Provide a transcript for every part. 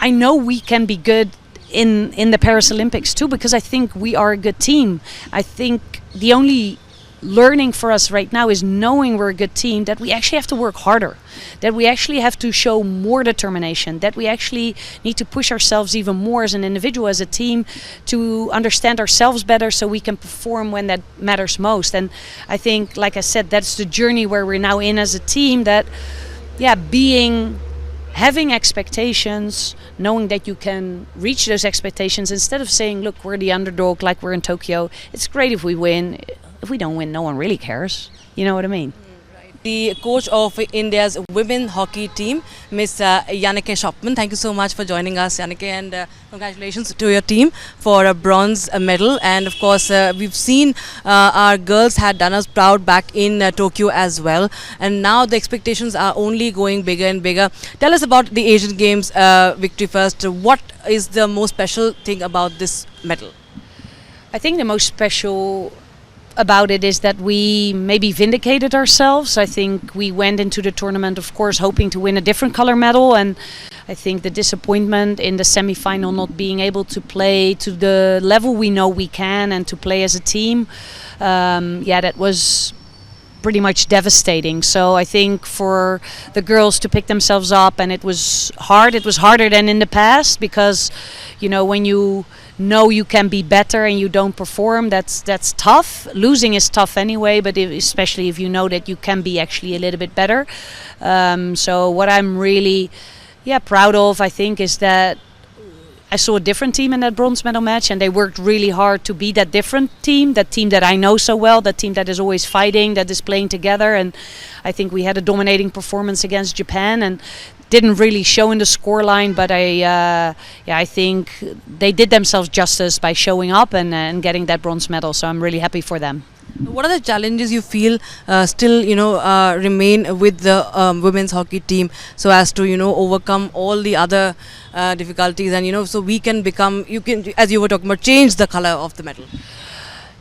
I know we can be good in the Paris Olympics too, because I think we are a good team. I think the only learning for us right now is knowing we're a good team, that we actually have to work harder, that we actually have to show more determination, that we actually need to push ourselves even more as an individual, as a team, to understand ourselves better so we can perform when that matters most. And I think, like I said, that's the journey where we're now in as a team, that having expectations, knowing that you can reach those expectations, instead of saying, look, we're the underdog like we're in Tokyo. It's great if we win. If we don't win, no one really cares. You know what I mean? The coach of India's women hockey team, Miss Janneke Schopman. Thank you so much for joining us, Janneke, and congratulations to your team for a bronze medal. And of course, we've seen our girls had done us proud back in Tokyo as well. And now the expectations are only going bigger and bigger. Tell us about the Asian Games victory first. What is the most special thing about this medal? I think the most special about it is that we maybe vindicated ourselves. I think we went into the tournament, of course, hoping to win a different color medal, and I think the disappointment in the semi-final, not being able to play to the level we know we can and to play as a team, that was pretty much devastating. So I think for the girls to pick themselves up, and it was hard. It was harder than in the past, because when you know you can be better and you don't perform, that's tough. Losing is tough anyway, but especially if you know that you can be actually a little bit better. So what I'm really proud of, I think, is that I saw a different team in that bronze medal match, and they worked really hard to be that different team, that team that I know so well, that team that is always fighting, that is playing together. And I think we had a dominating performance against Japan, and didn't really show in the scoreline, but I think they did themselves justice by showing up and getting that bronze medal. So I'm really happy for them. What are the challenges you feel still remain with the women's hockey team, so as to overcome all the other difficulties, and so we can become, as you were talking about, change the color of the medal?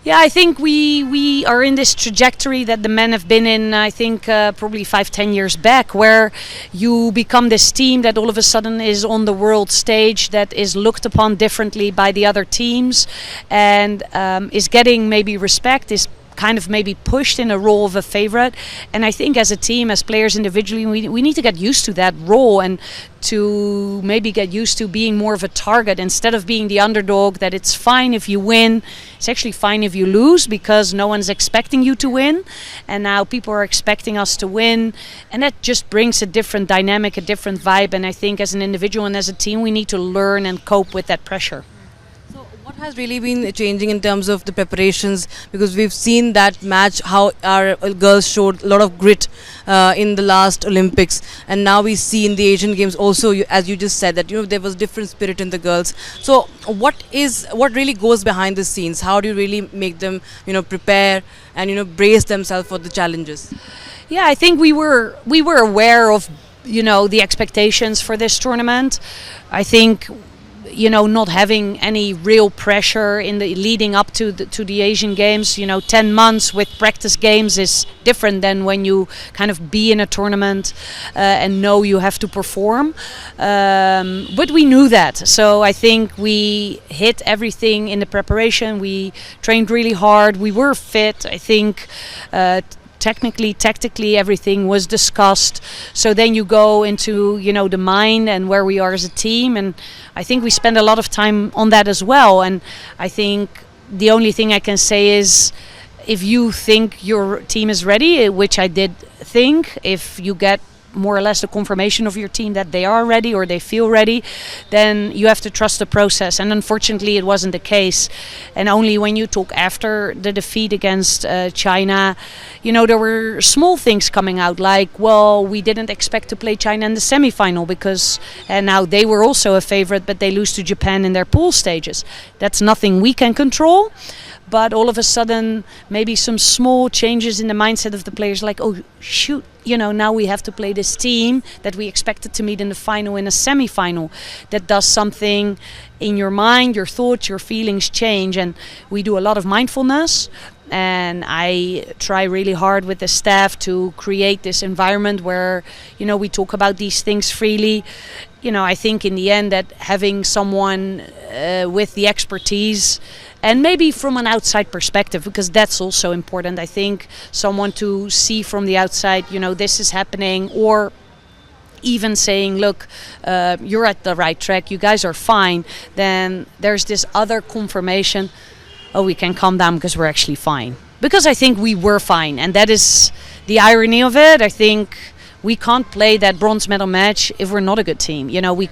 Yeah, I think we are in this trajectory that the men have been in, I think, probably 5-10 years back, where you become this team that all of a sudden is on the world stage, that is looked upon differently by the other teams, and is getting maybe respect, is kind of maybe pushed in a role of a favorite. And I think as a team, as players individually, we need to get used to that role, and to maybe get used to being more of a target instead of being the underdog, that it's fine if you win, it's actually fine if you lose, because no one's expecting you to win, and now people are expecting us to win, and that just brings a different dynamic, a different vibe. And I think as an individual and as a team, we need to learn and cope with that pressure. What has really been changing in terms of the preparations? Because we've seen that match, how our girls showed a lot of grit in the last Olympics, and now we see in the Asian Games also, as you just said, that there was different spirit in the girls. So what really goes behind the scenes? How do you really make them prepare and brace themselves for the challenges? Yeah, I think we were aware of the expectations for this tournament. I think not having any real pressure in the leading up to the Asian Games. 10 months with practice games is different than when you kind of be in a tournament and know you have to perform. But we knew that. So I think we hit everything in the preparation. We trained really hard. We were fit. I think technically, tactically, everything was discussed. So then you go into, the mind and where we are as a team. And I think we spend a lot of time on that as well. And I think the only thing I can say is, if you think your team is ready, which I did think, if you get more or less the confirmation of your team that they are ready or they feel ready, then you have to trust the process. And unfortunately, it wasn't the case. And only when you talk after the defeat against China, there were small things coming out, like, well, we didn't expect to play China in the semi-final because now they were also a favorite, but they lose to Japan in their pool stages. That's nothing we can control. But all of a sudden, maybe some small changes in the mindset of the players, like, oh, shoot, now we have to play this team that we expected to meet in the final in a semi-final. That does something in your mind, your thoughts, your feelings change. And we do a lot of mindfulness. and I try really hard with the staff to create this environment where, you know, we talk about these things freely. You know, I think in the end that having someone with the expertise, and maybe from an outside perspective, because that's also important, I think someone to see from the outside, you know, this is happening, or even saying, look, you're at the right track, you guys are fine, then there's this other confirmation, oh, we can calm down because we're actually fine. Because I think we were fine, and that is the irony of it. I think we can't play that bronze medal match if we're not a good team. You know, we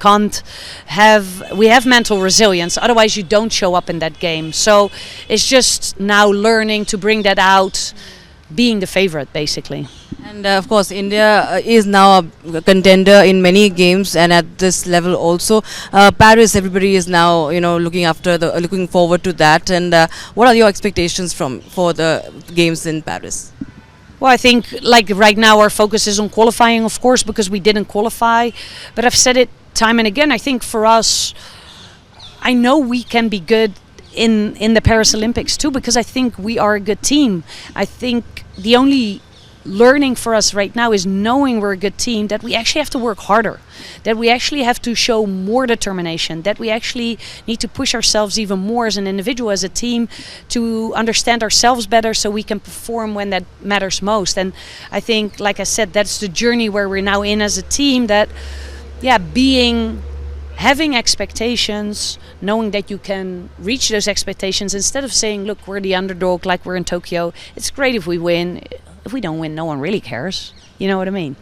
have mental resilience, otherwise you don't show up in that game. So it's just now learning to bring that out, being the favorite basically. And of course, India is now a contender in many games, and at this level also. Paris, everybody is now, you know, looking forward to that. And what are your expectations for the games in Paris? Well, I think like right now our focus is on qualifying, of course, because we didn't qualify. But I've said it time and again. I think for us, I know we can be good in the Paris Olympics too, because I think we are a good team. I think the only learning for us right now is knowing we're a good team, that we actually have to work harder, that we actually have to show more determination, that we actually need to push ourselves even more as an individual, as a team, to understand ourselves better so we can perform when that matters most. And I think, like I said, that's the journey where we're now in as a team, that having expectations, knowing that you can reach those expectations, instead of saying, look, we're the underdog like we're in Tokyo, it's great if we win. If we don't win, no one really cares. You know what I mean?